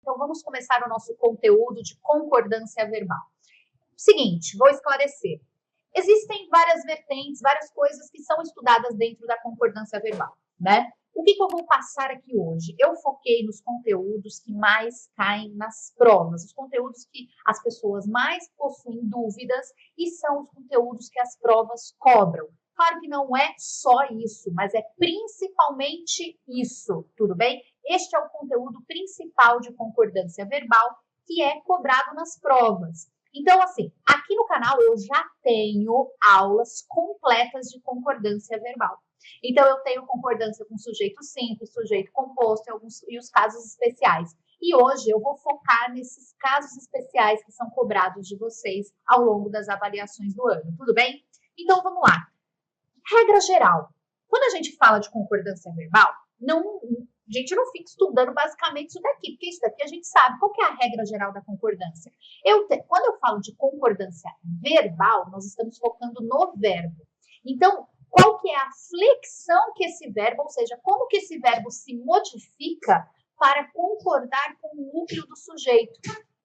Então, vamos começar o nosso conteúdo de concordância verbal. Seguinte, vou esclarecer. Existem várias vertentes, várias coisas que são estudadas dentro da concordância verbal, né? O que eu vou passar aqui hoje? Eu foquei nos conteúdos que mais caem nas provas, os conteúdos que as pessoas mais possuem dúvidas e são os conteúdos que as provas cobram. Claro que não é só isso, mas é principalmente isso, tudo bem? Este é o conteúdo principal de concordância verbal que é cobrado nas provas. Então, assim, aqui no canal eu já tenho aulas completas de concordância verbal. Então, eu tenho concordância com sujeito simples, sujeito composto e os casos especiais. E hoje eu vou focar nesses casos especiais que são cobrados de vocês ao longo das avaliações do ano, tudo bem? Então, vamos lá. Regra geral. Quando a gente fala de concordância verbal, a gente não fica estudando basicamente isso daqui, porque isso daqui a gente sabe. Qual que é a regra geral da concordância? Quando eu falo de concordância verbal, nós estamos focando no verbo. Então, qual que é a flexão que esse verbo, ou seja, como que esse verbo se modifica para concordar com o núcleo do sujeito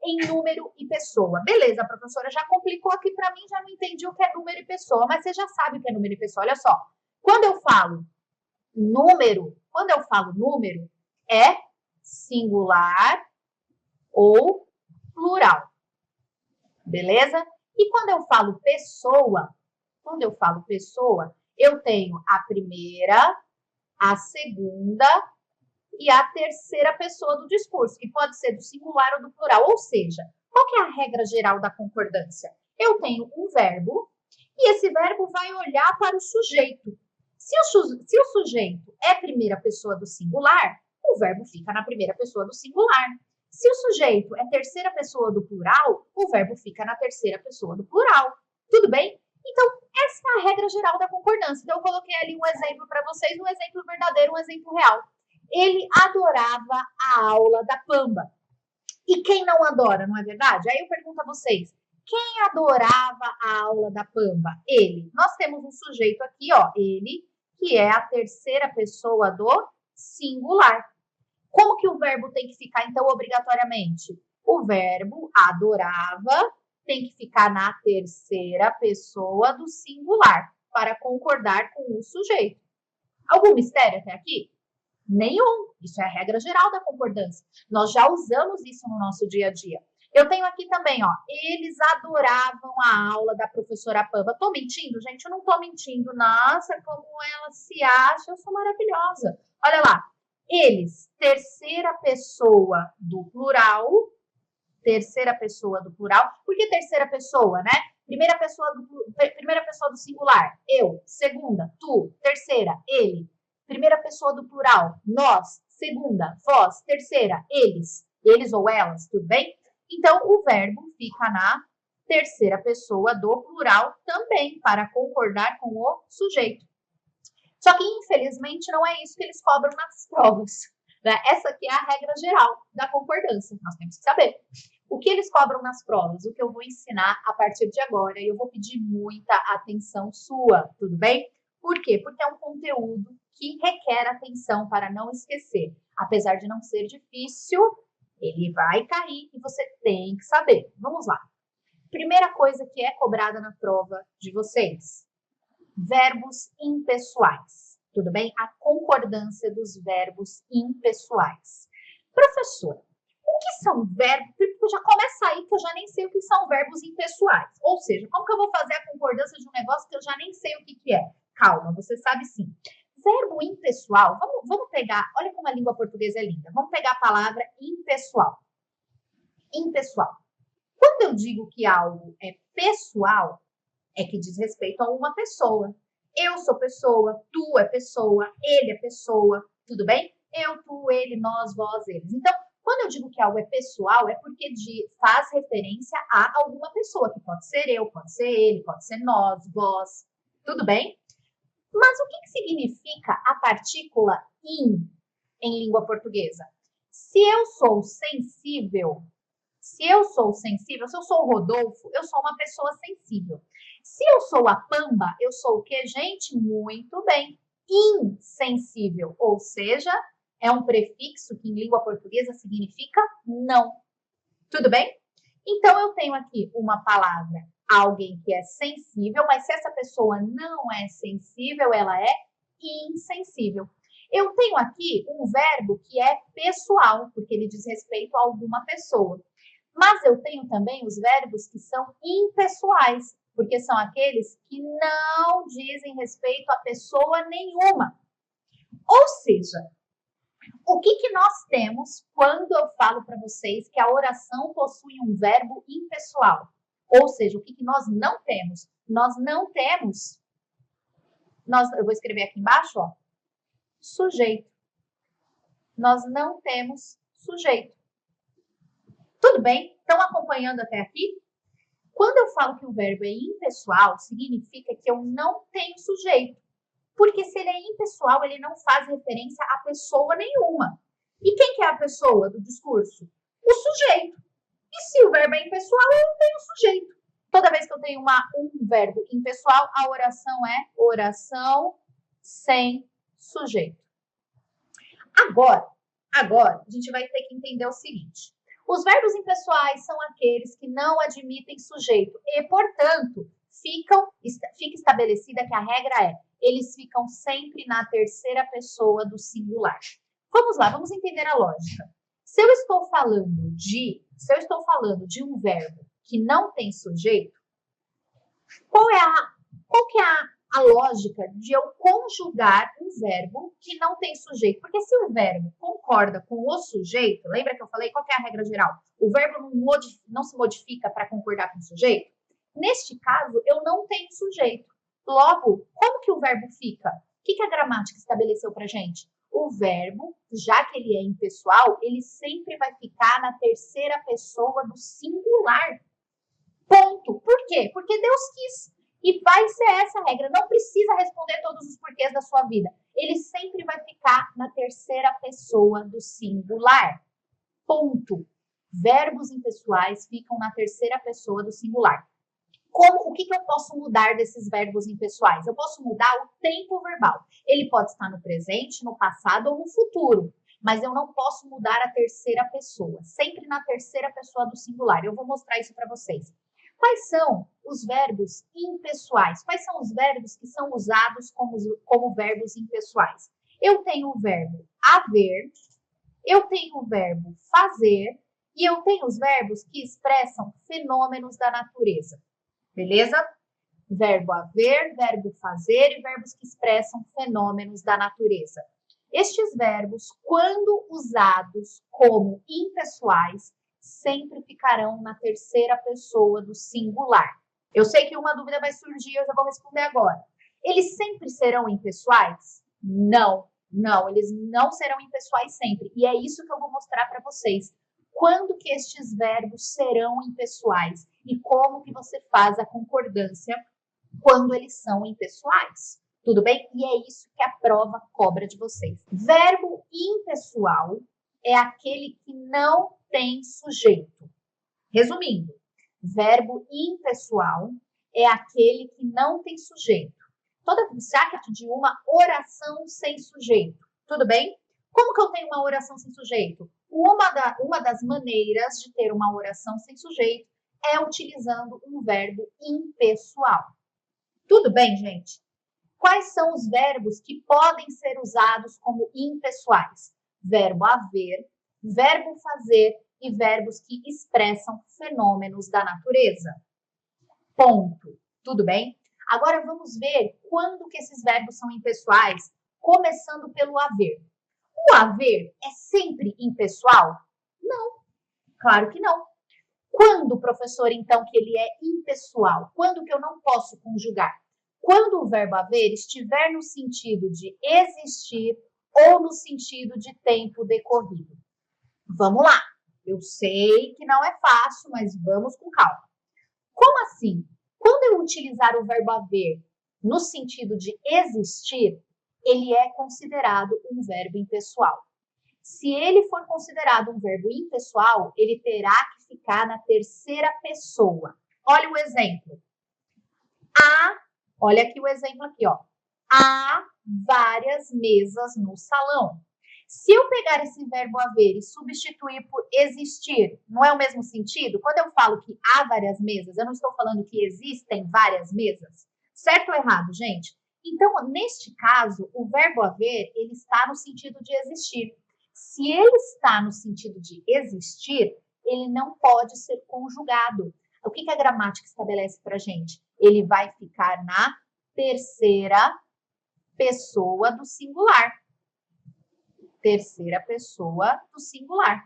em número e pessoa. Beleza, a professora já complicou aqui para mim, já não entendi o que é número e pessoa, mas você já sabe o que é número e pessoa. Olha só, quando eu falo número, é singular ou plural, beleza? E quando eu falo pessoa, eu tenho a primeira, a segunda e a terceira pessoa do discurso, que pode ser do singular ou do plural. Ou seja, qual que é a regra geral da concordância? Eu tenho um verbo e esse verbo vai olhar para o sujeito. Se o sujeito é a primeira pessoa do singular, o verbo fica na primeira pessoa do singular. Se o sujeito é terceira pessoa do plural, o verbo fica na terceira pessoa do plural. Tudo bem? Então, essa é a regra geral da concordância. Então, eu coloquei ali um exemplo para vocês, um exemplo verdadeiro, um exemplo real. Ele adorava a aula da Pamba. E quem não adora, não é verdade? Aí eu pergunto a vocês, quem adorava a aula da Pamba? Ele. Nós temos um sujeito aqui, ó, ele, que é a terceira pessoa do singular. Como que o verbo tem que ficar, então, obrigatoriamente? O verbo adorava tem que ficar na terceira pessoa do singular para concordar com o sujeito. Algum mistério até aqui? Nenhum. Isso é a regra geral da concordância. Nós já usamos isso no nosso dia a dia. Eu tenho aqui também, ó, eles adoravam a aula da professora Pamba. Tô mentindo, gente? Eu não tô mentindo. Nossa, como ela se acha, eu sou maravilhosa. Olha lá. Eles, terceira pessoa do plural. Por que terceira pessoa, né? Primeira pessoa do singular, eu. Segunda, tu. Terceira, ele. Primeira pessoa do plural, nós. Segunda, vós. Terceira, eles. Eles ou elas, tudo bem? Então, o verbo fica na terceira pessoa do plural também, para concordar com o sujeito. Só que, infelizmente, não é isso que eles cobram nas provas. Né? Essa aqui é a regra geral da concordância. Nós temos que saber. O que eles cobram nas provas? O que eu vou ensinar a partir de agora. E eu vou pedir muita atenção sua, tudo bem? Por quê? Porque é um conteúdo que requer atenção para não esquecer. Apesar de não ser difícil, ele vai cair e você tem que saber. Vamos lá. Primeira coisa que é cobrada na prova de vocês. Verbos impessoais. Tudo bem? A concordância dos verbos impessoais. Professora, o que são verbos? Já começa aí que eu já nem sei o que são verbos impessoais. Ou seja, como que eu vou fazer a concordância de um negócio que eu já nem sei o que é? Calma, você sabe sim. Verbo impessoal, vamos pegar, olha como a língua portuguesa é linda. Vamos pegar a palavra impessoal. Impessoal. Quando eu digo que algo é pessoal, é que diz respeito a uma pessoa. Eu sou pessoa, tu é pessoa, ele é pessoa, tudo bem? Eu, tu, ele, nós, vós, eles. Então, quando eu digo que algo é pessoal, é porque faz referência a alguma pessoa, que pode ser eu, pode ser ele, pode ser nós, vós, tudo bem? Mas o que significa a partícula in em língua portuguesa? Se eu sou sensível, se eu sou o Rodolfo, eu sou uma pessoa sensível. Se eu sou a Pamba, eu sou o quê, gente? Muito bem, insensível, ou seja, É um prefixo que em língua portuguesa significa não. Tudo bem? Então, eu tenho aqui uma palavra, alguém que é sensível, mas se essa pessoa não é sensível, ela é insensível. Eu tenho aqui um verbo que é pessoal, porque ele diz respeito a alguma pessoa. Mas eu tenho também os verbos que são impessoais, porque são aqueles que não dizem respeito a pessoa nenhuma. Ou seja, o que nós temos quando eu falo para vocês que a oração possui um verbo impessoal? Ou seja, o que nós não temos? Nós não temos, eu vou escrever aqui embaixo, ó, sujeito. Nós não temos sujeito. Tudo bem? Estão acompanhando até aqui? Quando eu falo que o verbo é impessoal, significa que eu não tenho sujeito. Porque se ele é impessoal, ele não faz referência a pessoa nenhuma. E quem que é a pessoa do discurso? O sujeito. E se o verbo é impessoal, eu não tenho sujeito. Toda vez que eu tenho um verbo impessoal, a oração é oração sem sujeito. Agora, a gente vai ter que entender o seguinte. Os verbos impessoais são aqueles que não admitem sujeito e, portanto, fica estabelecida que a regra é eles ficam sempre na terceira pessoa do singular. Vamos lá, vamos entender a lógica. Se eu estou falando de um verbo que não tem sujeito, qual que é a lógica de eu conjugar um verbo que não tem sujeito? Porque se o verbo concorda com o sujeito, lembra que eu falei qual que é a regra geral? O verbo não se modifica para concordar com o sujeito? Neste caso, eu não tenho sujeito. Logo, como que o verbo fica? O que a gramática estabeleceu para gente? O verbo, já que ele é impessoal, ele sempre vai ficar na terceira pessoa do singular. Ponto. Por quê? Porque Deus quis. E vai ser essa a regra. Não precisa responder todos os porquês da sua vida. Ele sempre vai ficar na terceira pessoa do singular. Ponto. Verbos impessoais ficam na terceira pessoa do singular. O que eu posso mudar desses verbos impessoais? Eu posso mudar o tempo verbal. Ele pode estar no presente, no passado ou no futuro. Mas eu não posso mudar a terceira pessoa. Sempre na terceira pessoa do singular. Eu vou mostrar isso para vocês. Quais são os verbos impessoais? Quais são os verbos que são usados como verbos impessoais? Eu tenho o verbo haver, eu tenho o verbo fazer e eu tenho os verbos que expressam fenômenos da natureza. Beleza? Verbo haver, verbo fazer e verbos que expressam fenômenos da natureza. Estes verbos, quando usados como impessoais, sempre ficarão na terceira pessoa do singular. Eu sei que uma dúvida vai surgir, eu já vou responder agora. Eles sempre serão impessoais? Não, eles não serão impessoais sempre. E é isso que eu vou mostrar para vocês. Quando que estes verbos serão impessoais? E como que você faz a concordância quando eles são impessoais? Tudo bem? E é isso que a prova cobra de vocês. Verbo impessoal é aquele que não tem sujeito. Resumindo, verbo impessoal é aquele que não tem sujeito. Trata-se de uma oração sem sujeito. Tudo bem? Como que eu tenho uma oração sem sujeito? Uma das maneiras de ter uma oração sem sujeito é utilizando um verbo impessoal. Tudo bem, gente? Quais são os verbos que podem ser usados como impessoais? Verbo haver, verbo fazer e verbos que expressam fenômenos da natureza. Ponto. Tudo bem? Agora vamos ver quando que esses verbos são impessoais, começando pelo haver. O haver é sempre impessoal? Não, claro que não. Quando, professor, então, que ele é impessoal? Quando que eu não posso conjugar? Quando o verbo haver estiver no sentido de existir ou no sentido de tempo decorrido. Vamos lá. Eu sei que não é fácil, mas vamos com calma. Como assim? Quando eu utilizar o verbo haver no sentido de existir, ele é considerado um verbo impessoal. Se ele for considerado um verbo impessoal, ele terá que ficar na terceira pessoa. Olha o exemplo. Olha aqui o exemplo aqui, ó. Há várias mesas no salão. Se eu pegar esse verbo haver e substituir por existir, não é o mesmo sentido? Quando eu falo que há várias mesas, eu não estou falando que existem várias mesas. Certo ou errado, gente? Então, neste caso, o verbo haver, ele está no sentido de existir. Se ele está no sentido de existir, ele não pode ser conjugado. O que a gramática estabelece para a gente? Ele vai ficar na terceira pessoa do singular. Terceira pessoa do singular.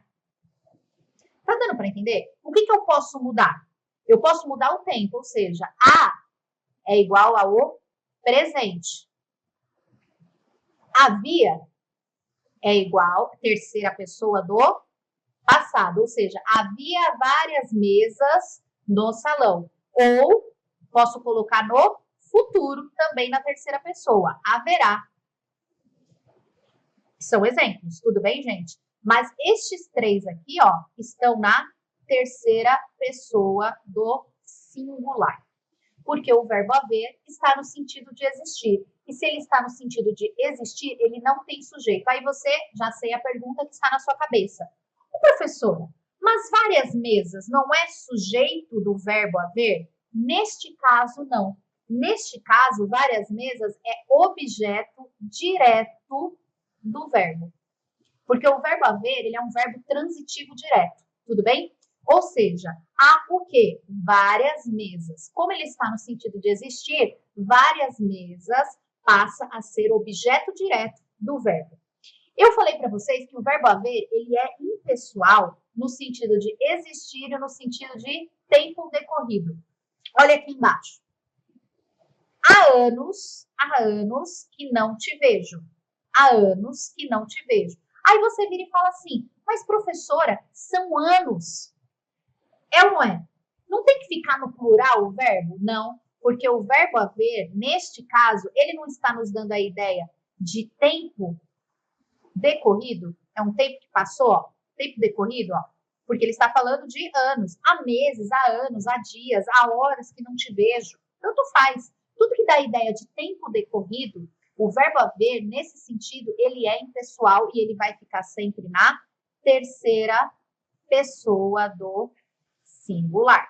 Tá dando para entender? O que eu posso mudar? Eu posso mudar o tempo, ou seja, a é igual ao presente. Havia é igual à terceira pessoa do passado, ou seja, havia várias mesas no salão. Ou posso colocar no futuro, também na terceira pessoa. Haverá. São exemplos, tudo bem, gente? Mas estes três aqui, ó, estão na terceira pessoa do singular. Porque o verbo haver está no sentido de existir. E se ele está no sentido de existir, ele não tem sujeito. Aí você já sei a pergunta que está na sua cabeça. Professora, mas várias mesas não é sujeito do verbo haver? Neste caso, não. Neste caso, várias mesas é objeto direto do verbo. Porque o verbo haver, ele é um verbo transitivo direto, tudo bem? Ou seja, há o quê? Várias mesas. Como ele está no sentido de existir, várias mesas passa a ser objeto direto do verbo. Eu falei para vocês que o verbo haver, ele é impessoal no sentido de existir e no sentido de tempo decorrido. Olha aqui embaixo. Há anos que não te vejo. Há anos que não te vejo. Aí você vira e fala assim, mas professora, são anos. É ou não é? Não tem que ficar no plural o verbo? Não, porque o verbo haver, neste caso, ele não está nos dando a ideia de tempo decorrido. É um tempo que passou, ó, tempo decorrido, ó, porque ele está falando de anos. Há meses, há anos, há dias, há horas que não te vejo. Tanto faz. Tudo que dá a ideia de tempo decorrido, o verbo haver, nesse sentido, ele é impessoal e ele vai ficar sempre na terceira pessoa do singular.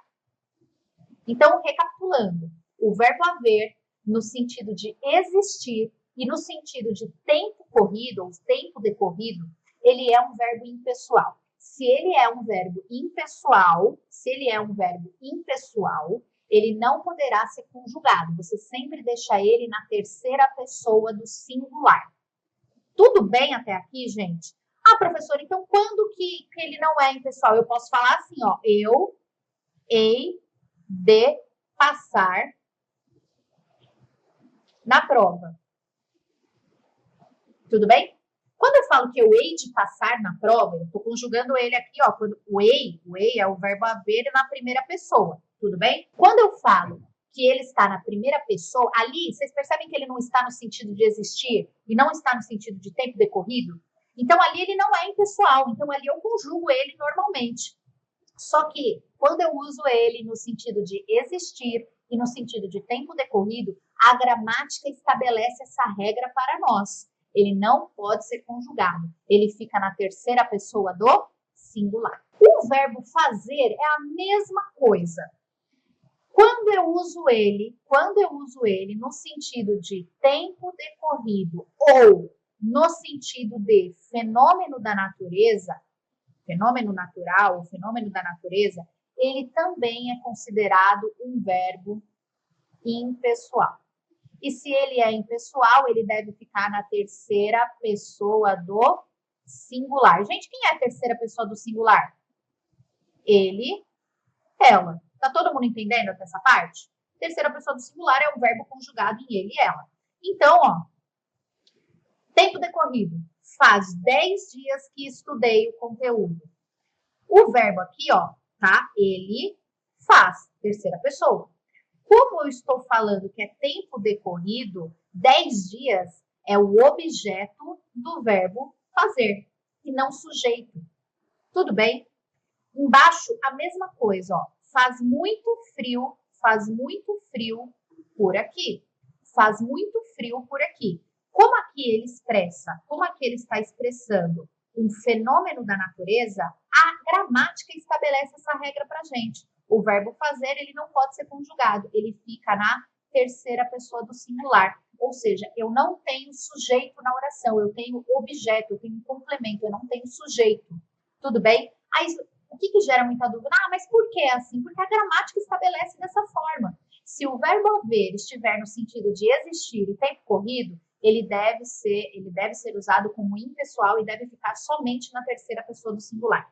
Então, recapitulando, o verbo haver, no sentido de existir e no sentido de tempo corrido, ou tempo decorrido, ele é um verbo impessoal. Se ele é um verbo impessoal, ele não poderá ser conjugado. Você sempre deixa ele na terceira pessoa do singular. Tudo bem até aqui, gente? Ah, professor, então quando que ele não é impessoal? Eu posso falar assim, ó, eu hei de passar na prova. Tudo bem? Quando eu falo que eu hei de passar na prova, eu estou conjugando ele aqui, ó. Quando o hei é o verbo haver na primeira pessoa. Tudo bem? Quando eu falo que ele está na primeira pessoa, ali, vocês percebem que ele não está no sentido de existir e não está no sentido de tempo decorrido? Então, ali ele não é impessoal. Então, ali eu conjugo ele normalmente. Só que, quando eu uso ele no sentido de existir e no sentido de tempo decorrido, a gramática estabelece essa regra para nós. Ele não pode ser conjugado. Ele fica na terceira pessoa do singular. O verbo fazer é a mesma coisa. Quando eu uso ele no sentido de tempo decorrido ou no sentido de fenômeno da natureza, fenômeno natural ou fenômeno da natureza, ele também é considerado um verbo impessoal. E se ele é impessoal, ele deve ficar na terceira pessoa do singular. Gente, quem é a terceira pessoa do singular? Ele, ela. Tá todo mundo entendendo até essa parte? Terceira pessoa do singular é um verbo conjugado em ele e ela. Então, ó, tempo decorrido. Faz 10 dias que estudei o conteúdo. O verbo aqui, ó, tá? Ele faz, terceira pessoa. Como eu estou falando que é tempo decorrido, 10 dias é o objeto do verbo fazer e não sujeito. Tudo bem? Embaixo, a mesma coisa, ó. Faz muito frio por aqui. Faz muito frio por aqui. Como aqui ele expressa, como aqui ele está expressando um fenômeno da natureza, a gramática estabelece essa regra para a gente. O verbo fazer, ele não pode ser conjugado, ele fica na terceira pessoa do singular. Ou seja, eu não tenho sujeito na oração, eu tenho objeto, eu tenho complemento, eu não tenho sujeito. Tudo bem? Aí, o que gera muita dúvida? Ah, mas por que assim? Porque a gramática estabelece dessa forma. Se o verbo haver estiver no sentido de existir e tempo corrido, ele deve ser usado como impessoal e deve ficar somente na terceira pessoa do singular.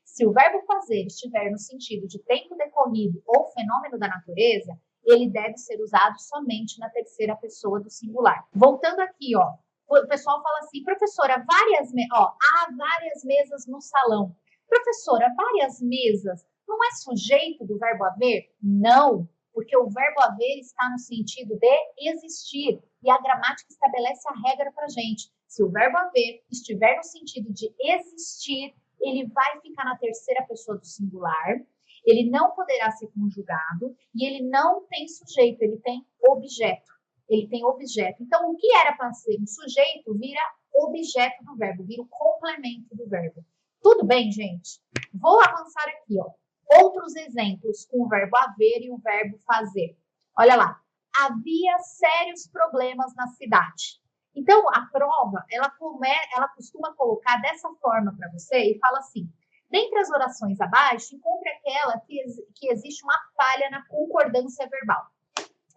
Se o verbo fazer estiver no sentido de tempo decorrido ou fenômeno da natureza, ele deve ser usado somente na terceira pessoa do singular. Voltando aqui, ó, o pessoal fala assim, professora, há várias mesas no salão. Professora, várias mesas, não é sujeito do verbo haver? Não, porque o verbo haver está no sentido de existir e a gramática estabelece a regra para gente. Se o verbo haver estiver no sentido de existir, ele vai ficar na terceira pessoa do singular, ele não poderá ser conjugado e ele não tem sujeito, ele tem objeto. Ele tem objeto. Então, o que era para ser um sujeito vira objeto do verbo, vira o complemento do verbo. Tudo bem, gente? Vou avançar aqui, ó. Outros exemplos com o verbo haver e o verbo fazer. Olha lá. Havia sérios problemas na cidade. Então, a prova, ela costuma colocar dessa forma para você e fala assim, dentre as orações abaixo, encontre aquela que existe uma falha na concordância verbal.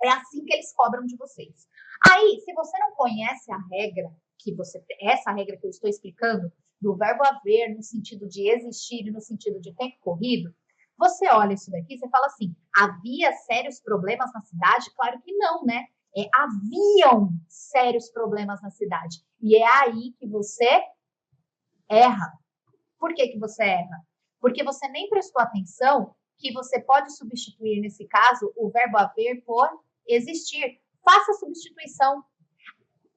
É assim que eles cobram de vocês. Aí, se você não conhece a regra, essa regra que eu estou explicando, do verbo haver no sentido de existir e no sentido de tempo corrido, você olha isso daqui e você fala assim, havia sérios problemas na cidade? Claro que não, né? Haviam sérios problemas na cidade. E é aí que você erra. Por que você erra? Porque você nem prestou atenção que você pode substituir, nesse caso, o verbo haver por existir. Faça a substituição.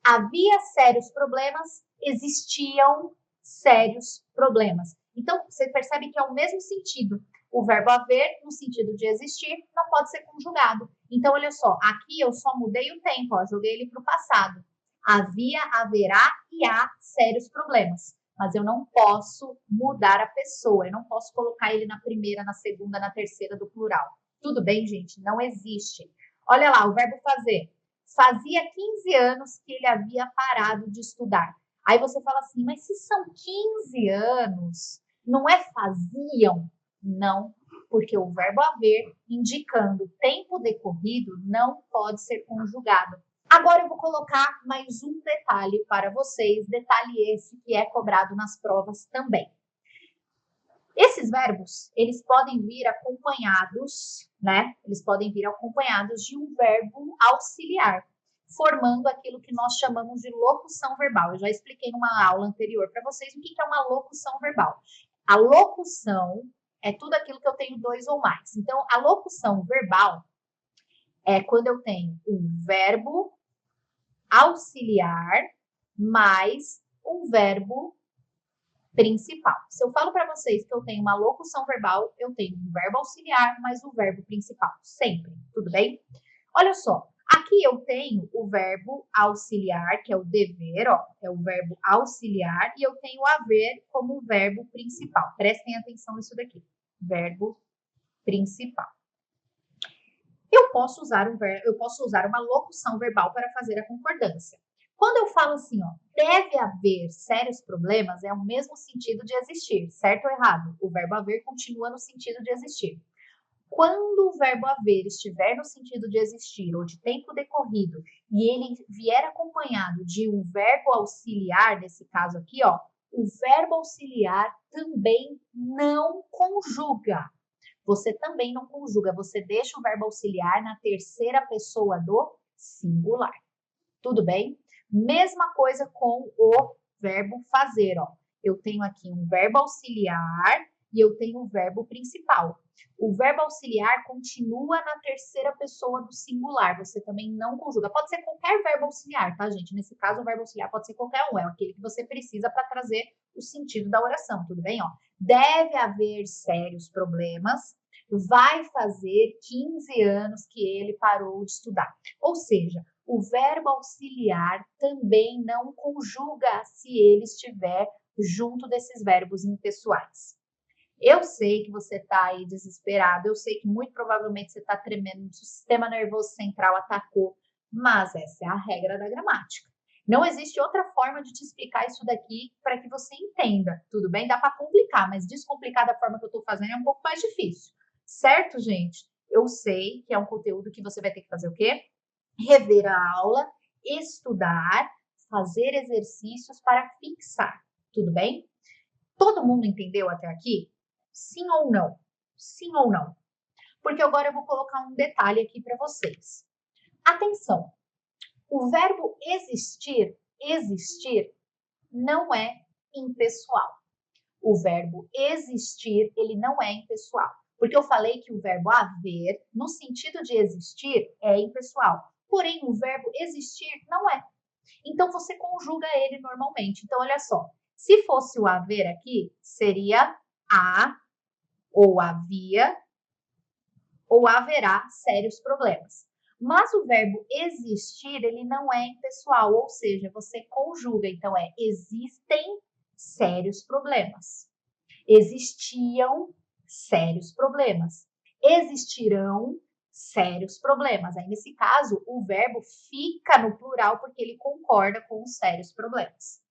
Havia sérios problemas, existiam sérios problemas. Então, você percebe que é o mesmo sentido. O verbo haver, no sentido de existir, não pode ser conjugado. Então, olha só, aqui eu só mudei o tempo, ó, joguei ele para o passado. Havia, haverá e há sérios problemas. Mas eu não posso mudar a pessoa, eu não posso colocar ele na primeira, na segunda, na terceira do plural. Tudo bem, gente? Não existe. Olha lá, o verbo fazer. Fazia 15 anos que ele havia parado de estudar. Aí você fala assim, mas se são 15 anos, não é faziam? Não, porque o verbo haver, indicando tempo decorrido, não pode ser conjugado. Agora eu vou colocar mais um detalhe para vocês, detalhe esse que é cobrado nas provas também. Esses verbos, eles podem vir acompanhados, né? Eles podem vir acompanhados de um verbo auxiliar, formando aquilo que nós chamamos de locução verbal. Eu já expliquei numa aula anterior para vocês o que é uma locução verbal. A locução é tudo aquilo que eu tenho dois ou mais. Então, a locução verbal é quando eu tenho um verbo auxiliar mais um verbo principal. Se eu falo para vocês que eu tenho uma locução verbal, eu tenho um verbo auxiliar mais o verbo principal, sempre, tudo bem? Olha só, aqui eu tenho o verbo auxiliar, que é o dever, ó, é o verbo auxiliar, e eu tenho o haver como verbo principal. Prestem atenção nisso daqui, verbo principal. Eu posso usar uma locução verbal para fazer a concordância. Quando eu falo assim, ó, deve haver sérios problemas, é o mesmo sentido de existir, certo ou errado? O verbo haver continua no sentido de existir. Quando o verbo haver estiver no sentido de existir ou de tempo decorrido e ele vier acompanhado de um verbo auxiliar, nesse caso aqui, ó, o verbo auxiliar também não conjuga. Você também não conjuga, você deixa o verbo auxiliar na terceira pessoa do singular. Tudo bem? Mesma coisa com o verbo fazer, ó. Eu tenho aqui um verbo auxiliar e eu tenho um verbo principal. O verbo auxiliar continua na terceira pessoa do singular, você também não conjuga. Pode ser qualquer verbo auxiliar, tá, gente? Nesse caso, o verbo auxiliar pode ser qualquer um, é aquele que você precisa para trazer o sentido da oração, tudo bem? Ó, deve haver sérios problemas, vai fazer 15 anos que ele parou de estudar. Ou seja, o verbo auxiliar também não conjuga se ele estiver junto desses verbos impessoais. Eu sei que você está aí desesperado, eu sei que muito provavelmente você está tremendo, o sistema nervoso central atacou, mas essa é a regra da gramática. Não existe outra forma de te explicar isso daqui para que você entenda, tudo bem? Dá para complicar, mas descomplicar da forma que eu estou fazendo é um pouco mais difícil. Certo, gente? Eu sei que é um conteúdo que você vai ter que fazer o quê? Rever a aula, estudar, fazer exercícios para fixar, tudo bem? Todo mundo entendeu até aqui? Sim ou não? Sim ou não? Porque agora eu vou colocar um detalhe aqui para vocês. Atenção! O verbo existir, não é impessoal. O verbo existir, ele não é impessoal. Porque eu falei que o verbo haver, no sentido de existir, é impessoal. Porém, o verbo existir não é. Então, você conjuga ele normalmente. Então, olha só. Se fosse o haver aqui, seria há, ou havia, ou haverá sérios problemas. Mas o verbo existir, ele não é impessoal, ou seja, você conjuga. Então, existem sérios problemas. Existiam sérios problemas. Existirão sérios problemas. Aí, nesse caso, o verbo fica no plural porque ele concorda com os sérios problemas.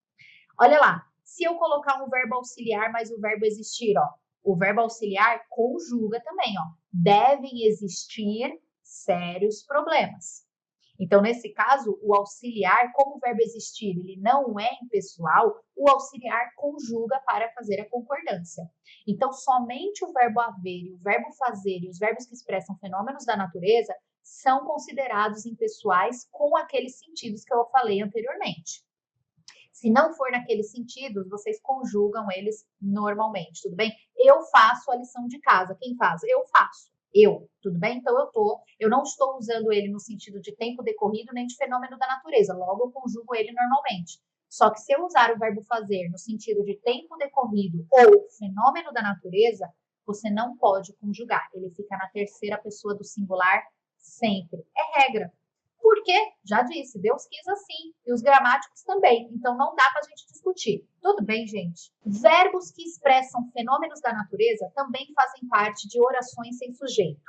Olha lá, se eu colocar um verbo auxiliar mais o verbo existir, ó, o verbo auxiliar conjuga também, ó. Devem existir sérios problemas. Então, nesse caso, o auxiliar, como o verbo existir, ele não é impessoal, o auxiliar conjuga para fazer a concordância. Então, somente o verbo haver e o verbo fazer e os verbos que expressam fenômenos da natureza são considerados impessoais com aqueles sentidos que eu falei anteriormente. Se não for naqueles sentidos, vocês conjugam eles normalmente, tudo bem? Eu faço a lição de casa. Quem faz? Eu faço. Tudo bem? Então eu não estou usando ele no sentido de tempo decorrido nem de fenômeno da natureza, logo eu conjugo ele normalmente. Só que se eu usar o verbo fazer no sentido de tempo decorrido ou fenômeno da natureza, você não pode conjugar. Ele fica na terceira pessoa do singular sempre. É regra. Porque, já disse, Deus quis assim, e os gramáticos também, então não dá para a gente discutir. Tudo bem, gente? Verbos que expressam fenômenos da natureza também fazem parte de orações sem sujeito.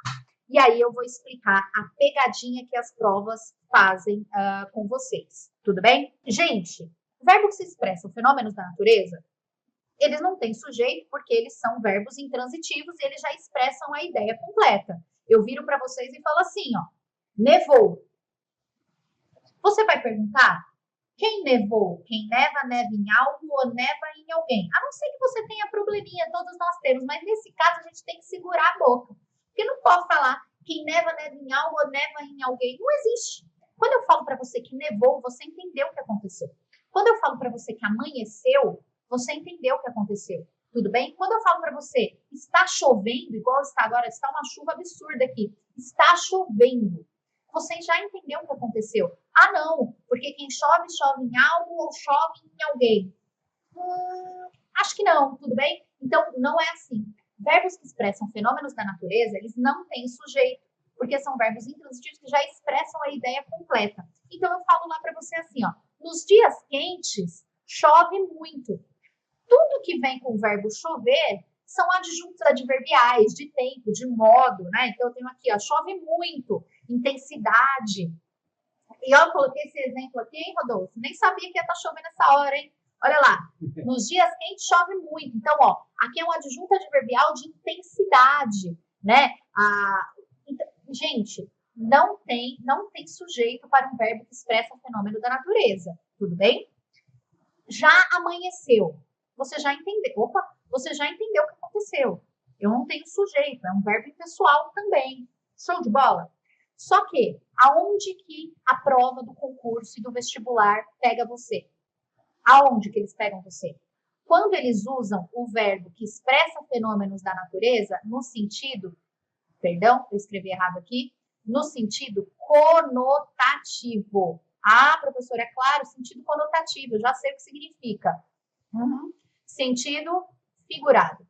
E aí eu vou explicar a pegadinha que as provas fazem com vocês. Tudo bem? Gente, verbos que expressam fenômenos da natureza, eles não têm sujeito porque eles são verbos intransitivos e eles já expressam a ideia completa. Eu viro para vocês e falo assim, ó, nevou. Você vai perguntar, quem nevou? Quem neva, neva em algo ou neva em alguém? A não ser que você tenha probleminha, todos nós temos, mas nesse caso a gente tem que segurar a boca. Porque não pode falar quem neva, neva em algo ou neva em alguém. Não existe. Quando eu falo para você que nevou, você entendeu o que aconteceu. Quando eu falo para você que amanheceu, você entendeu o que aconteceu. Tudo bem? Quando eu falo para você, está chovendo, igual está agora, está uma chuva absurda aqui. Está chovendo. Você já entendeu o que aconteceu. Ah, não, porque quem chove, chove em algo ou chove em alguém. Acho que não, tudo bem? Então, não é assim. Verbos que expressam fenômenos da natureza, eles não têm sujeito, porque são verbos intransitivos que já expressam a ideia completa. Então, eu falo lá para você assim, ó, nos dias quentes, chove muito. Tudo que vem com o verbo chover são adjuntos adverbiais, de tempo, de modo, né? Então, eu tenho aqui, ó, chove muito, intensidade. E eu coloquei esse exemplo aqui, hein, Rodolfo? Nem sabia que ia estar chovendo essa hora, hein? Olha lá, nos dias quentes chove muito. Então, ó, aqui é um adjunto adverbial de intensidade, né? Então, gente, não tem sujeito para um verbo que expressa um fenômeno da natureza, tudo bem? Já amanheceu. Você já entendeu. Opa, você já entendeu o que aconteceu. Eu não tenho sujeito, é um verbo impessoal também. Show de bola? Só que, aonde que a prova do concurso e do vestibular pega você? Aonde que eles pegam você? Quando eles usam o verbo que expressa fenômenos da natureza no sentido, perdão, eu escrevi errado aqui, no sentido conotativo. Ah, professora, é claro, sentido conotativo, eu já sei o que significa. Sentido figurado.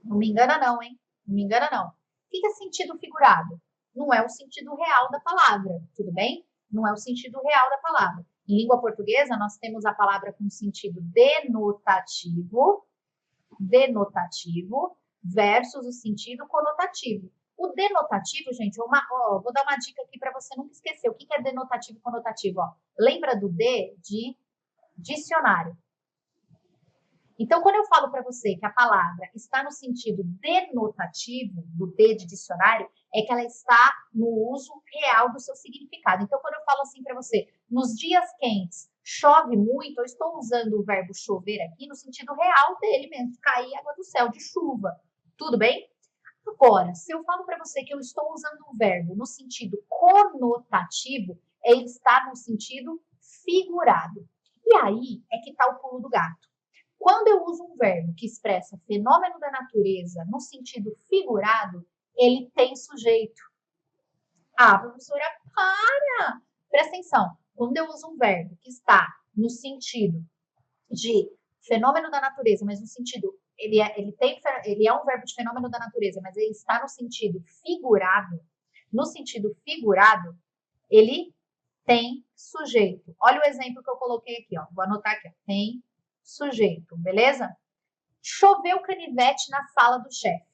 Não me engana não, hein? Não me engana não. O que é sentido figurado? Não é o sentido real da palavra, tudo bem? não é o sentido real da palavra. Em língua portuguesa, nós temos a palavra com sentido denotativo versus o sentido conotativo. O denotativo, gente, vou dar uma dica aqui para você nunca esquecer. O que é denotativo e conotativo? Ó, lembra do D de dicionário. Então, quando eu falo para você que a palavra está no sentido denotativo, do D de dicionário, é que ela está no uso real do seu significado. Então, quando eu falo assim para você, nos dias quentes chove muito, eu estou usando o verbo chover aqui no sentido real dele mesmo, cair água do céu, de chuva. Tudo bem? Agora, se eu falo para você que eu estou usando um verbo no sentido conotativo, ele está no sentido figurado. E aí é que está o pulo do gato. Quando eu uso um verbo que expressa fenômeno da natureza no sentido figurado, ele tem sujeito. Ah, professora, para! Presta atenção. Quando eu uso um verbo que está no sentido de fenômeno da natureza, mas no sentido, ele é um verbo de fenômeno da natureza, mas ele está no sentido figurado, ele tem sujeito. Olha o exemplo que eu coloquei aqui, ó. Vou anotar aqui, ó. Tem sujeito, beleza? Choveu canivete na sala do chefe.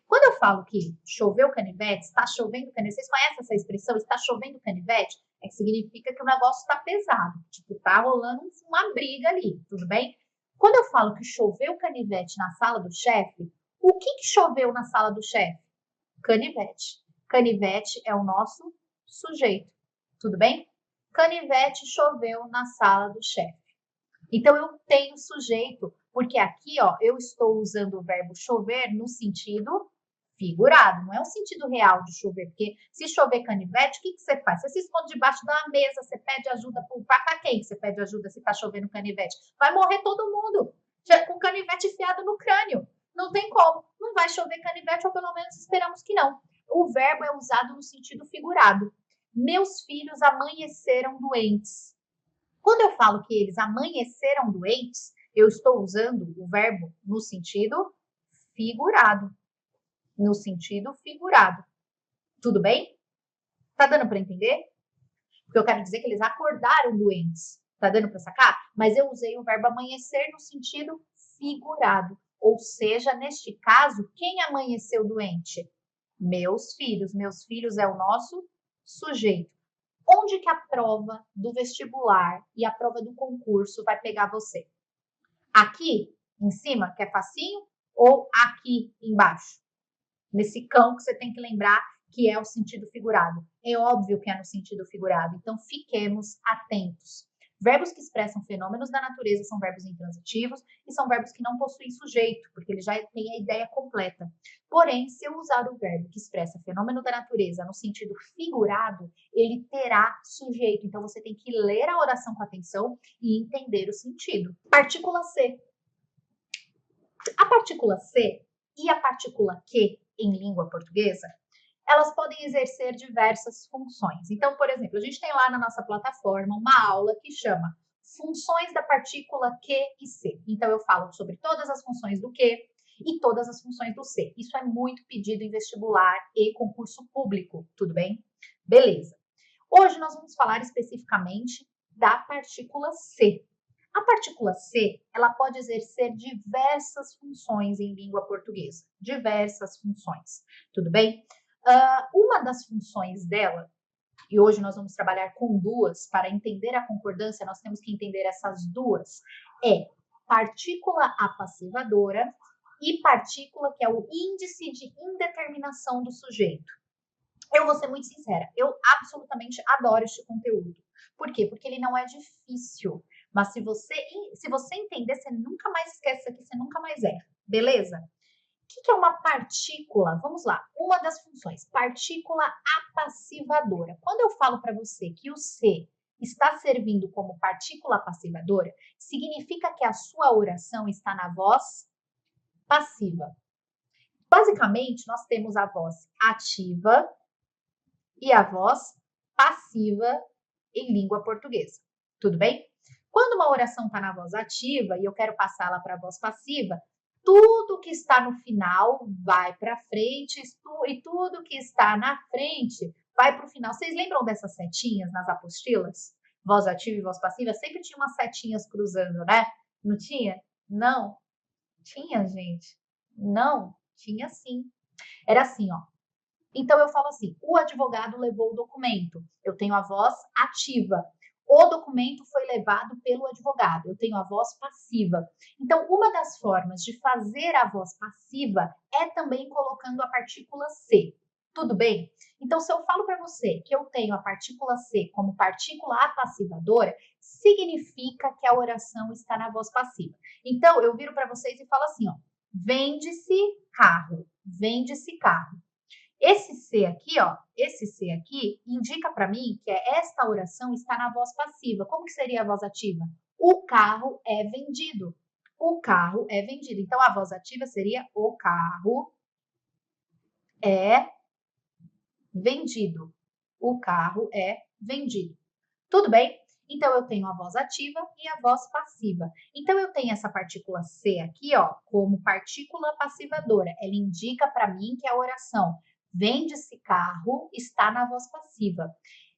Quando eu falo que choveu canivete, está chovendo canivete, vocês conhecem essa expressão, está chovendo canivete? É que significa que o negócio está pesado, tipo, tá rolando uma briga ali, tudo bem? Quando eu falo que choveu canivete na sala do chefe, o que choveu na sala do chefe? Canivete. Canivete é o nosso sujeito, tudo bem? Canivete choveu na sala do chefe. Então, eu tenho sujeito, porque aqui, ó, eu estou usando o verbo chover no sentido figurado, não é o sentido real de chover, porque se chover canivete, o que você faz? Você se esconde debaixo da mesa, você pede ajuda para quem você pede ajuda se está chovendo canivete? Vai morrer todo mundo com canivete enfiado no crânio. Não tem como. Não vai chover canivete, ou pelo menos esperamos que não. O verbo é usado no sentido figurado. Meus filhos amanheceram doentes. Quando eu falo que eles amanheceram doentes, eu estou usando o verbo no sentido figurado. No sentido figurado. Tudo bem? Tá dando para entender? Porque eu quero dizer que eles acordaram doentes. Tá dando para sacar? Mas eu usei o verbo amanhecer no sentido figurado. Ou seja, neste caso, quem amanheceu doente? Meus filhos. Meus filhos é o nosso sujeito. Onde que a prova do vestibular e a prova do concurso vai pegar você? Aqui em cima, que é facinho, ou aqui embaixo? Nesse cão que você tem que lembrar que é o sentido figurado. É óbvio que é no sentido figurado, então fiquemos atentos. Verbos que expressam fenômenos da natureza são verbos intransitivos e são verbos que não possuem sujeito, porque ele já tem a ideia completa. Porém, se eu usar o verbo que expressa fenômeno da natureza no sentido figurado, ele terá sujeito. Então, você tem que ler a oração com atenção e entender o sentido. Partícula C. A partícula C e a partícula que em língua portuguesa, elas podem exercer diversas funções. Então, por exemplo, a gente tem lá na nossa plataforma uma aula que chama Funções da partícula Q e C. Então, eu falo sobre todas as funções do Q e todas as funções do C. Isso é muito pedido em vestibular e concurso público, tudo bem? Beleza. Hoje nós vamos falar especificamente da partícula C. A partícula C, ela pode exercer diversas funções em língua portuguesa. Diversas funções, tudo bem? Uma das funções dela, e hoje nós vamos trabalhar com duas, para entender a concordância, nós temos que entender essas duas, é partícula apassivadora e partícula que é o índice de indeterminação do sujeito. Eu vou ser muito sincera, eu absolutamente adoro este conteúdo. Por quê? Porque ele não é difícil, mas se você entender, você nunca mais esquece isso aqui, você nunca mais erra, beleza? O que é uma partícula? Vamos lá, uma das funções, partícula apassivadora. Quando eu falo para você que o C está servindo como partícula apassivadora, significa que a sua oração está na voz passiva. Basicamente, nós temos a voz ativa e a voz passiva em língua portuguesa. Tudo bem? Quando uma oração está na voz ativa e eu quero passá-la para a voz passiva, tudo que está no final vai para frente e tudo que está na frente vai para o final. Vocês lembram dessas setinhas nas apostilas? Voz ativa e voz passiva? Sempre tinha umas setinhas cruzando, né? Não tinha? Não. Tinha, gente. Não. Tinha sim. Era assim, ó. Então eu falo assim: o advogado levou o documento. Eu tenho a voz ativa. O documento foi levado pelo advogado. Eu tenho a voz passiva. Então, uma das formas de fazer a voz passiva é também colocando a partícula C. Tudo bem? Então, se eu falo para você que eu tenho a partícula C como partícula apassivadora, significa que a oração está na voz passiva. Então, eu viro para vocês e falo assim, ó: vende-se carro, vende-se carro. Esse C aqui, ó, esse C aqui indica para mim que esta oração está na voz passiva. Como que seria a voz ativa? O carro é vendido. O carro é vendido. Então, a voz ativa seria o carro é vendido. O carro é vendido. Tudo bem? Então, eu tenho a voz ativa e a voz passiva. Então, eu tenho essa partícula C aqui, ó, como partícula passivadora. Ela indica para mim que a oração vende-se carro está na voz passiva.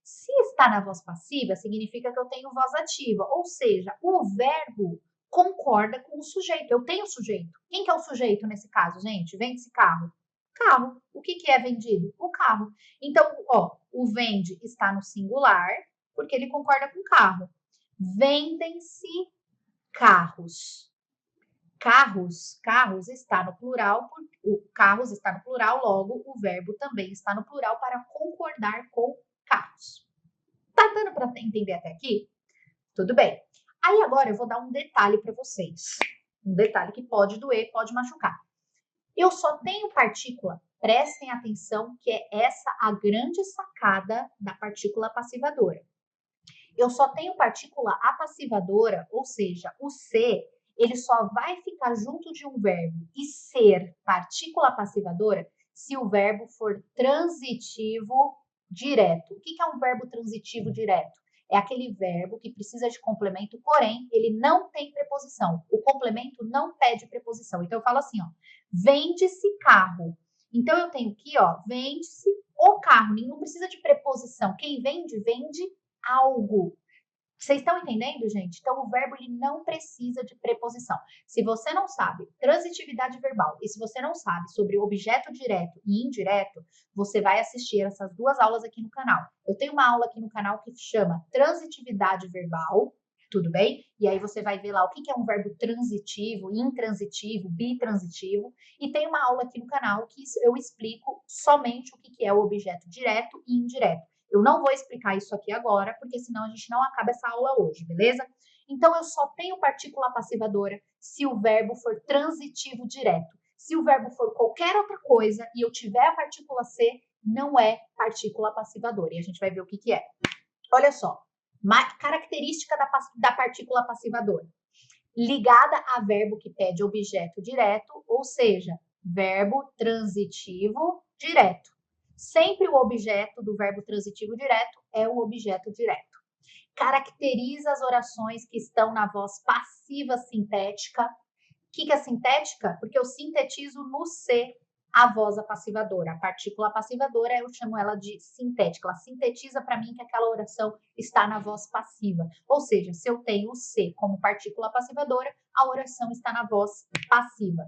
Se está na voz passiva, significa que eu tenho voz ativa, ou seja, o verbo concorda com o sujeito. Eu tenho sujeito. Quem que é o sujeito nesse caso, gente? Vende-se carro. Carro. O que é vendido? O carro. Então, ó, o vende está no singular, porque ele concorda com carro. Vendem-se carros. Carros está no plural, o carros está no plural, logo o verbo também está no plural para concordar com carros. Tá dando para entender até aqui? Tudo bem. Aí agora eu vou dar um detalhe para vocês. Um detalhe que pode doer, pode machucar. Eu só tenho partícula, prestem atenção que é essa a grande sacada da partícula passivadora. Eu só tenho partícula apassivadora, ou seja, o ser, ele só vai ficar junto de um verbo e ser partícula passivadora se o verbo for transitivo direto. O que é um verbo transitivo direto? É aquele verbo que precisa de complemento, porém, ele não tem preposição. O complemento não pede preposição. Então, eu falo assim, ó, vende-se carro. Então, eu tenho aqui, ó, vende-se o carro. Não precisa de preposição. Quem vende, vende algo. Vocês estão entendendo, gente? Então, o verbo ele não precisa de preposição. Se você não sabe transitividade verbal e se você não sabe sobre objeto direto e indireto, você vai assistir essas duas aulas aqui no canal. Eu tenho uma aula aqui no canal que chama Transitividade Verbal, tudo bem? E aí você vai ver lá o que é um verbo transitivo, intransitivo, bitransitivo. E tem uma aula aqui no canal que eu explico somente o que é o objeto direto e indireto. Eu não vou explicar isso aqui agora, porque senão a gente não acaba essa aula hoje, beleza? Então, eu só tenho partícula passivadora se o verbo for transitivo direto. Se o verbo for qualquer outra coisa e eu tiver a partícula C, não é partícula passivadora. E a gente vai ver o que é. Olha só, característica da partícula passivadora. Ligada a verbo que pede objeto direto, ou seja, verbo transitivo direto. Sempre o objeto do verbo transitivo direto é o objeto direto. Caracteriza as orações que estão na voz passiva sintética. O que é sintética? Porque eu sintetizo no C a voz apassivadora. A partícula apassivadora, eu chamo ela de sintética. Ela sintetiza para mim que aquela oração está na voz passiva. Ou seja, se eu tenho o C como partícula apassivadora, a oração está na voz passiva.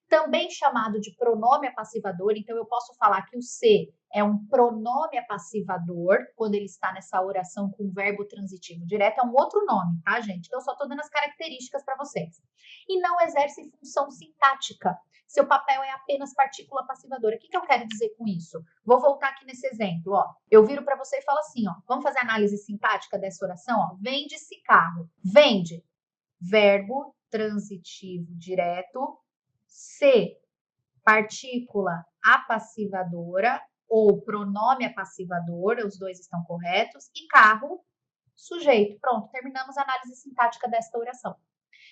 Também chamado de pronome apassivador, então eu posso falar que o C é um pronome apassivador, quando ele está nessa oração com verbo transitivo direto, é um outro nome, tá, gente? Então eu só estou dando as características para vocês. E não exerce função sintática. Seu papel é apenas partícula passivadora. O que eu quero dizer com isso? Vou voltar aqui nesse exemplo, ó. Eu viro para você e falo assim, ó. Vamos fazer a análise sintática dessa oração, ó. Vende-se carro. Vende. Verbo transitivo direto. C, partícula apassivadora ou pronome apassivador, os dois estão corretos, e carro, sujeito. Pronto, terminamos a análise sintática desta oração.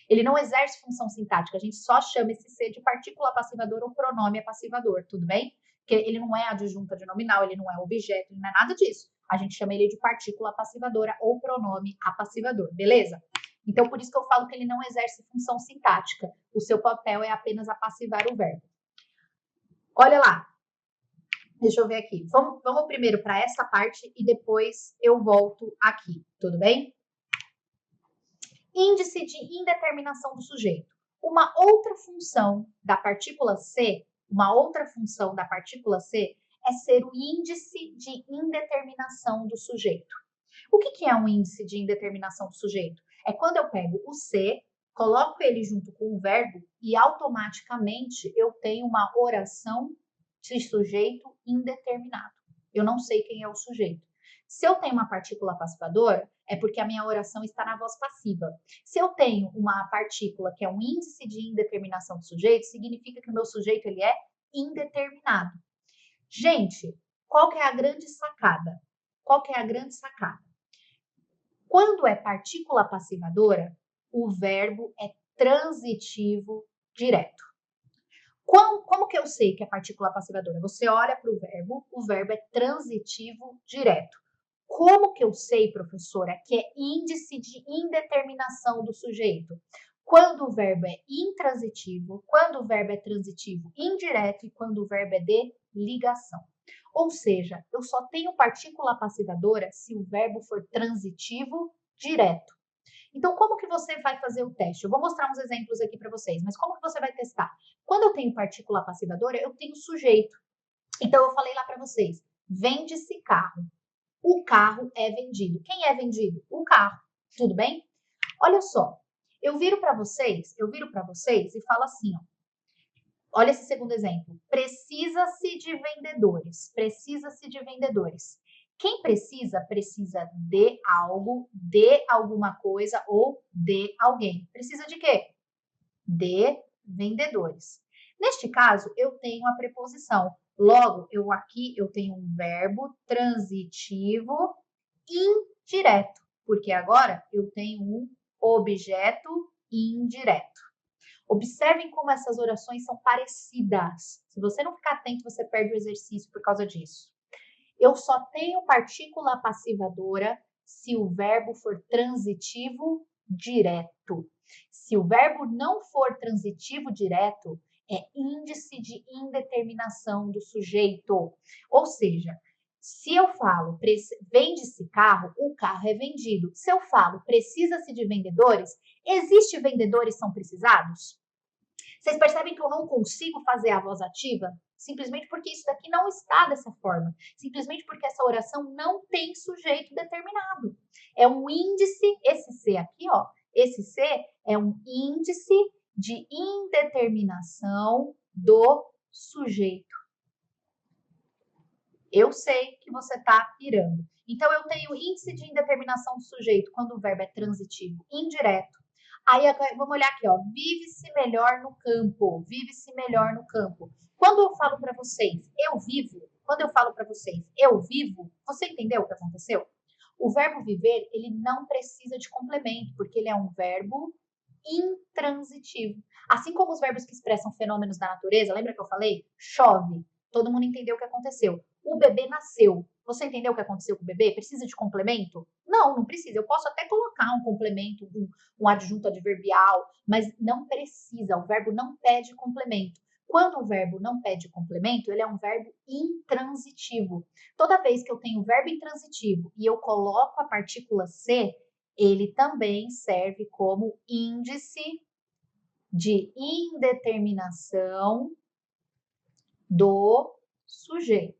Ele não exerce função sintática, a gente só chama esse C de partícula apassivadora ou pronome apassivador, tudo bem? Porque ele não é adjunta de nominal, ele não é objeto, ele não é nada disso. A gente chama ele de partícula apassivadora ou pronome apassivador, beleza? Então, por isso que eu falo que ele não exerce função sintática. O seu papel é apenas apassivar o verbo. Olha lá. Deixa eu ver aqui. Vamos primeiro para essa parte e depois eu volto aqui, tudo bem? Índice de indeterminação do sujeito. Uma outra função da partícula C, é ser o índice de indeterminação do sujeito. O que é um índice de indeterminação do sujeito? É quando eu pego o C, coloco ele junto com o verbo e automaticamente eu tenho uma oração de sujeito indeterminado. Eu não sei quem é o sujeito. Se eu tenho uma partícula passivadora, é porque a minha oração está na voz passiva. Se eu tenho uma partícula que é um índice de indeterminação do sujeito, significa que o meu sujeito ele é indeterminado. Gente, qual que é a grande sacada? Quando é partícula passivadora, o verbo é transitivo direto. Como que eu sei que é partícula passivadora? Você olha para o verbo é transitivo direto. Como que eu sei, professora, que é índice de indeterminação do sujeito? Quando o verbo é intransitivo, quando o verbo é transitivo indireto e quando o verbo é de ligação. Ou seja, eu só tenho partícula passivadora se o verbo for transitivo direto. Então, como que você vai fazer o teste? Eu vou mostrar uns exemplos aqui para vocês, mas como que você vai testar? Quando eu tenho partícula passivadora, eu tenho sujeito. Então, eu falei lá para vocês, vende-se carro. O carro é vendido. Quem é vendido? O carro. Tudo bem? Olha só, eu viro para vocês e falo assim, ó. Olha esse segundo exemplo. Precisa-se de vendedores. Precisa-se de vendedores. Quem precisa, precisa de algo, de alguma coisa ou de alguém. Precisa de quê? De vendedores. Neste caso, eu tenho a preposição. Logo, aqui eu tenho um verbo transitivo indireto, porque agora eu tenho um objeto indireto. Observem como essas orações são parecidas. Se você não ficar atento, você perde o exercício por causa disso. Eu só tenho partícula passivadora se o verbo for transitivo direto. Se o verbo não for transitivo direto, é índice de indeterminação do sujeito. Ou seja, se eu falo vende-se carro, o carro é vendido. Se eu falo precisa-se de vendedores, existe vendedores são precisados? Vocês percebem que eu não consigo fazer a voz ativa? Simplesmente porque isso daqui não está dessa forma. Simplesmente porque essa oração não tem sujeito determinado. É um índice, esse C aqui, ó. Esse C é um índice de indeterminação do sujeito. Eu sei que você está pirando. Então, eu tenho índice de indeterminação do sujeito quando o verbo é transitivo indireto. Aí, vamos olhar aqui, ó. Vive-se melhor no campo. Vive-se melhor no campo. Quando eu falo para vocês, eu vivo. Quando eu falo para vocês, eu vivo. Você entendeu o que aconteceu? O verbo viver, ele não precisa de complemento, porque ele é um verbo intransitivo. Assim como os verbos que expressam fenômenos da natureza, lembra que eu falei? Chove. Todo mundo entendeu o que aconteceu. O bebê nasceu. Você entendeu o que aconteceu com o bebê? Precisa de complemento? Não, não precisa. Eu posso até colocar um complemento, um adjunto adverbial, mas não precisa. O verbo não pede complemento. Quando o verbo não pede complemento, ele é um verbo intransitivo. Toda vez que eu tenho verbo intransitivo e eu coloco a partícula C, ele também serve como índice de indeterminação do sujeito.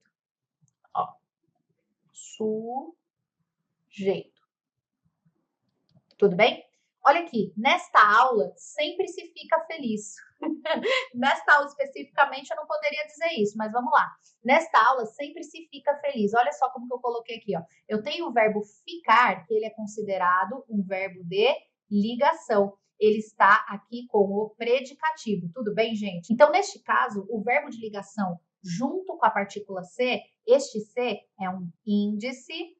Ó, sujeito. Tudo bem? Olha aqui, nesta aula sempre se fica feliz. Nesta aula especificamente eu não poderia dizer isso, mas vamos lá. Nesta aula sempre se fica feliz. Olha só como que eu coloquei aqui, ó. Eu tenho o verbo ficar, que ele é considerado um verbo de ligação. Ele está aqui com o predicativo. Tudo bem, gente? Então, neste caso, o verbo de ligação junto com a partícula C, este C é um índice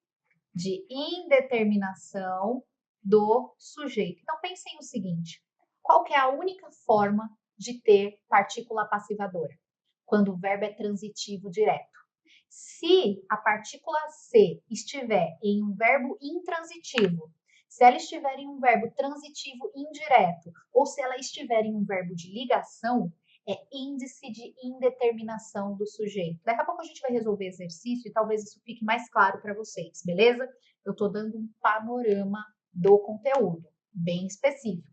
de indeterminação do sujeito. Então, pensem o seguinte, qual que é a única forma de ter partícula passivadora? Quando o verbo é transitivo direto. Se a partícula C estiver em um verbo intransitivo, se ela estiver em um verbo transitivo indireto, ou se ela estiver em um verbo de ligação, É índice de indeterminação do sujeito. Daqui a pouco a gente vai resolver exercício e talvez isso fique mais claro para vocês, beleza? Eu estou dando um panorama do conteúdo, bem específico.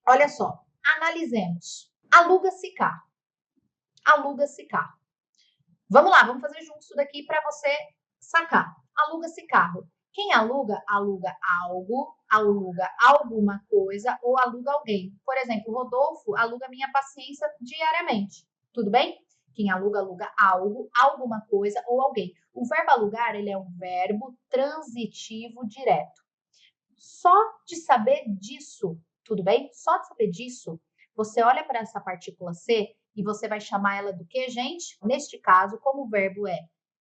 Olha só, analisemos. Aluga-se carro. Aluga-se carro. Vamos lá, vamos fazer junto isso daqui para você sacar. Aluga-se carro. Quem aluga, aluga algo, aluga alguma coisa ou aluga alguém. Por exemplo, o Rodolfo aluga minha paciência diariamente. Tudo bem? Quem aluga, aluga algo, alguma coisa ou alguém. O verbo alugar, ele é um verbo transitivo direto. Só de saber disso, tudo bem? Só de saber disso, você olha para essa partícula C e você vai chamar ela do que, gente? Neste caso, como o verbo é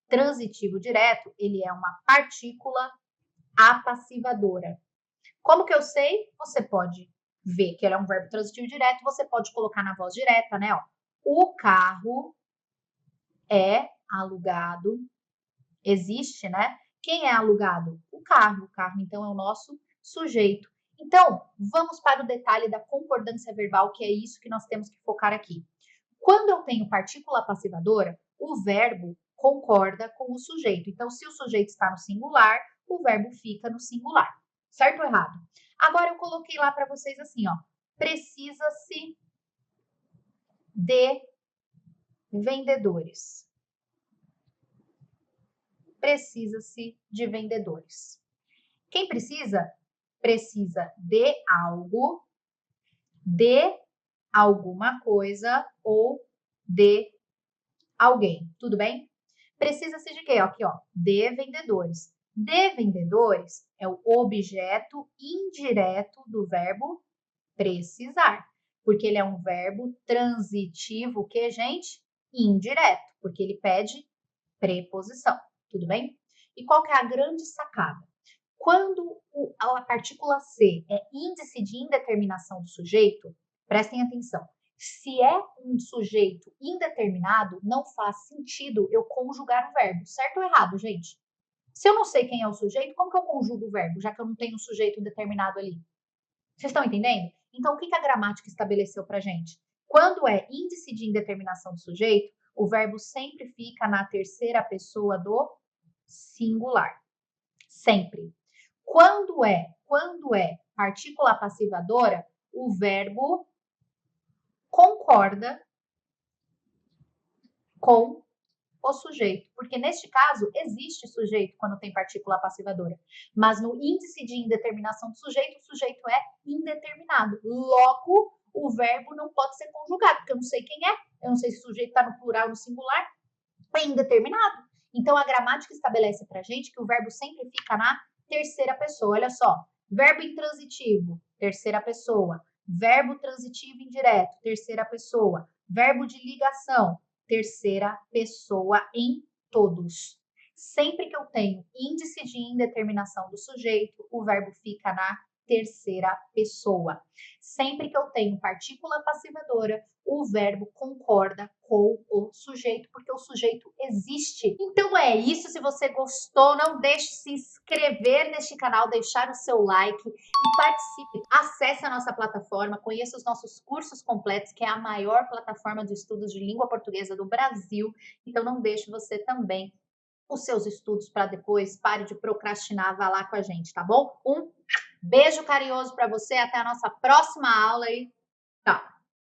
transitivo direto, ele é uma partícula apassivadora. Como que eu sei? Você pode ver que ele é um verbo transitivo direto, você pode colocar na voz direta, né? Ó. O carro é alugado. Existe, né? Quem é alugado? O carro. O carro, então, é o nosso sujeito. Então, vamos para o detalhe da concordância verbal, que é isso que nós temos que focar aqui. Quando eu tenho partícula passivadora, o verbo concorda com o sujeito. Então, se o sujeito está no singular, o verbo fica no singular. Certo ou errado? Agora eu coloquei lá para vocês assim, ó. Precisa-se de vendedores. Precisa-se de vendedores. Quem precisa? Precisa de algo, de alguma coisa ou de alguém. Tudo bem? Precisa-se de quê? Aqui, ó, de vendedores. De vendedores é o objeto indireto do verbo precisar, porque ele é um verbo transitivo que, gente, indireto, porque ele pede preposição. Tudo bem? E qual que é a grande sacada? Quando a partícula C é índice de indeterminação do sujeito, prestem atenção. Se é um sujeito indeterminado, não faz sentido eu conjugar o verbo. Certo ou errado, gente? Se eu não sei quem é o sujeito, como que eu conjugo o verbo, já que eu não tenho um sujeito determinado ali? Vocês estão entendendo? Então, o que a gramática estabeleceu para gente? Quando é índice de indeterminação do sujeito, o verbo sempre fica na terceira pessoa do singular. Sempre. Quando é partícula passivadora, o verbo concorda com o sujeito, porque neste caso existe sujeito quando tem partícula passivadora, mas no índice de indeterminação do sujeito, o sujeito é indeterminado. Logo, o verbo não pode ser conjugado, porque eu não sei quem é, eu não sei se o sujeito está no plural ou no singular, é indeterminado. Então, a gramática estabelece para a gente que o verbo sempre fica na terceira pessoa. Olha só, verbo intransitivo, terceira pessoa. Verbo transitivo indireto, terceira pessoa. Verbo de ligação, terceira pessoa em todos. Sempre que eu tenho índice de indeterminação do sujeito, o verbo fica na terceira pessoa. Sempre que eu tenho partícula passivadora, o verbo concorda com o sujeito, porque o sujeito existe. Então é isso. Se você gostou, não deixe de se inscrever neste canal, deixar o seu like e participe. Acesse a nossa plataforma, conheça os nossos cursos completos, que é a maior plataforma de estudos de língua portuguesa do Brasil. Então não deixe você também os seus estudos para depois. Pare de procrastinar, vá lá com a gente, tá bom? Um beijo carinhoso para você, até a nossa próxima aula e tchau!